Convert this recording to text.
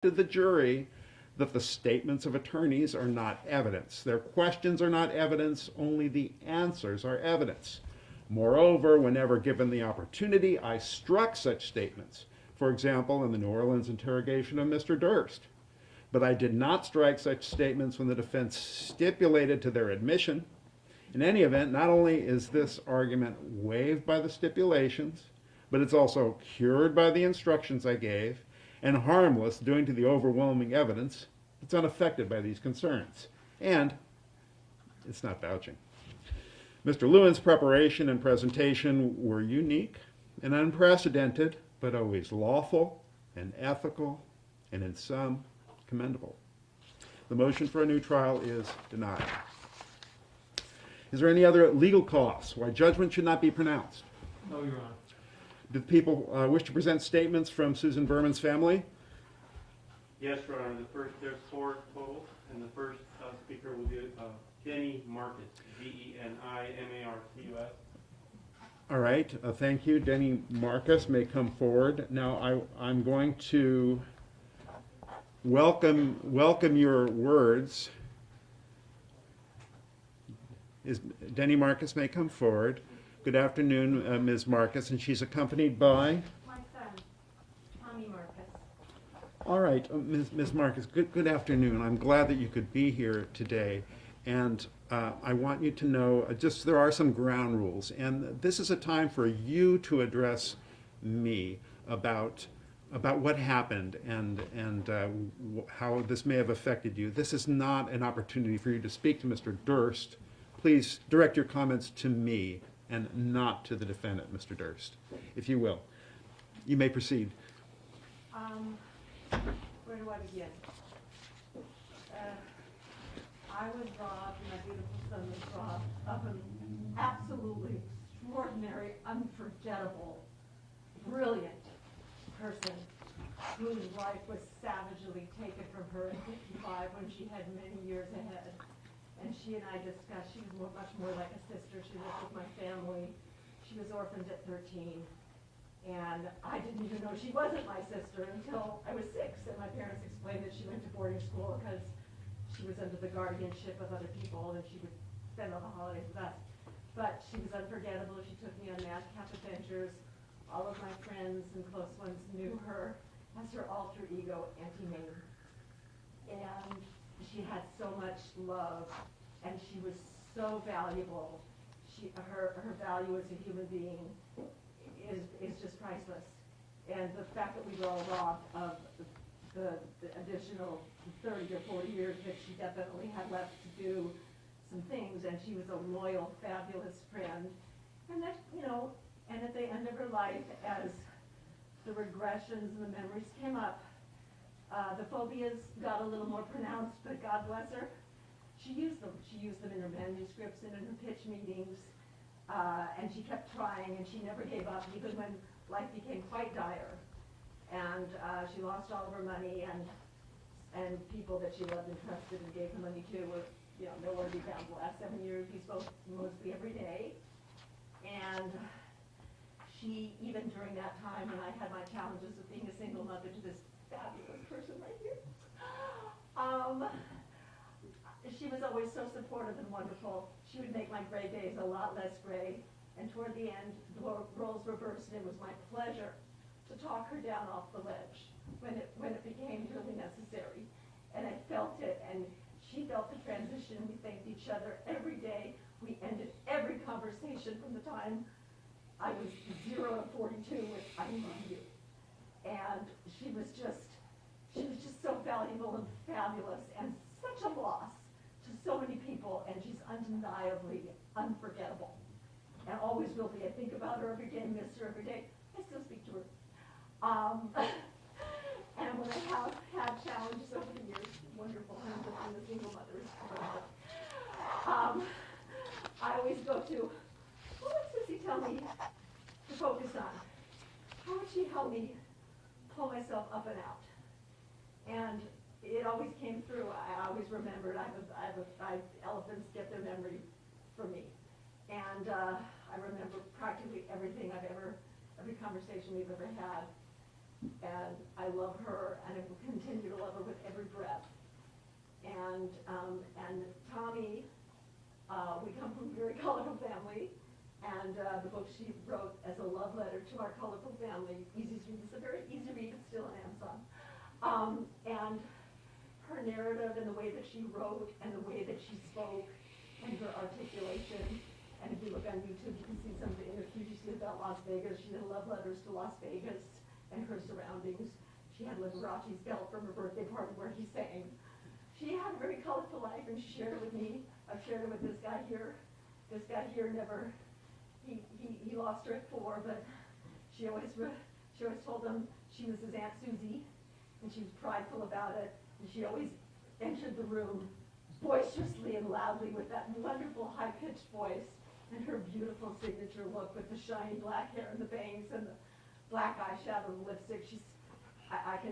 to the jury that the statements of attorneys are not evidence. Their questions are not evidence, only the answers are evidence. Moreover, whenever given the opportunity, I struck such statements. For example, in the New Orleans interrogation of Mr. Durst. But I did not strike such statements when the defense stipulated to their admission. In any event, not only is this argument waived by the stipulations, but it's also cured by the instructions I gave, and harmless due to the overwhelming evidence. It's unaffected by these concerns. And it's not vouching. Mr. Lewin's preparation and presentation were unique and unprecedented, but always lawful and ethical, and in some, commendable. The motion for a new trial is denied. Is there any other legal cause why judgment should not be pronounced? No, Your Honor. Do people wish to present statements from Susan Berman's family? Yes, Your Honor. There's 4 total, and the first speaker will be Denny Marcus, D-E-N-I-M-A-R-C-U-S. All right, thank you. Denny Marcus may come forward. Now I'm going to welcome your words. Denny Marcus may come forward. Good afternoon, Ms. Marcus, and she's accompanied by? My son, Tommy Marcus. All right, Ms. Marcus, good afternoon. I'm glad that you could be here today. And I want you to know, there are some ground rules. And this is a time for you to address me about what happened and how this may have affected you. This is not an opportunity for you to speak to Mr. Durst. Please direct your comments to me and not to the defendant, Mr. Durst, if you will. You may proceed. Where do I begin? I was robbed, my beautiful son was robbed of an absolutely extraordinary, unforgettable, brilliant person whose life was savagely taken from her at 55 when she had many years ahead. And she and I discussed, she was much more like a sister. She lived with my family. She was orphaned at 13. And I didn't even know she wasn't my sister until I was 6. And my parents explained that she went to boarding school because she was under the guardianship of other people and she would spend all the holidays with us. But she was unforgettable. She took me on madcap adventures. All of my friends and close ones knew her as her alter ego, Auntie May. And she had so much love, and she was so valuable. Her value as a human being is just priceless. And the fact that we were all robbed of the additional 30 or 40 years that she definitely had left to do some things, and she was a loyal, fabulous friend. And that, and at the end of her life, as the regressions and the memories came up, the phobias got a little more pronounced, but God bless her, she used them. She used them in her manuscripts and in her pitch meetings, and she kept trying, and she never gave up, even when life became quite dire. And she lost all of her money, and people that she loved and trusted and gave her money to were, nowhere to be found. The last 7 years, we spoke mostly every day, and she, even during that time when I had my challenges of being a single mother to this fabulous person right here. She was always so supportive and wonderful. She would make my gray days a lot less gray. And toward the end, the roles reversed, and it was my pleasure to talk her down off the ledge when it became really necessary. And I felt it, and she felt the transition. We thanked each other every day. We ended every conversation from the time I was 0 to 42 with "I love you." And she was just so valuable and fabulous, and such a loss to so many people, and she's undeniably unforgettable, and always will be. I think about her every day, miss her every day. I still speak to her. And when I have had challenges over the years, wonderful times of being a single mother is I always go to, what would Susie tell me to focus on? How would she help me pull myself up and out? And it always came through. I always remembered. Elephants get their memory from me. And I remember practically everything every conversation we've ever had. And I love her, and I will continue to love her with every breath. And Tommy, we come from a very colorful family, and the book she wrote as a love letter to our colorful family, easy to read, it's a very easy read, it's still on Amazon. And her narrative and the way that she wrote and the way that she spoke and her articulation. And if you look on YouTube, you can see some of the interviews she did about Las Vegas. She did love letters to Las Vegas and her surroundings. She had Liberace's belt from her birthday party where he sang. She had a very colorful life, and she shared it with me. I've shared it with this guy here. This guy here never, he lost her at 4, but she always told him she was his Aunt Susie, and she was prideful about it. And she always entered the room boisterously and loudly with that wonderful high-pitched voice and her beautiful signature look with the shiny black hair and the bangs and the black eyeshadow and lipstick. I can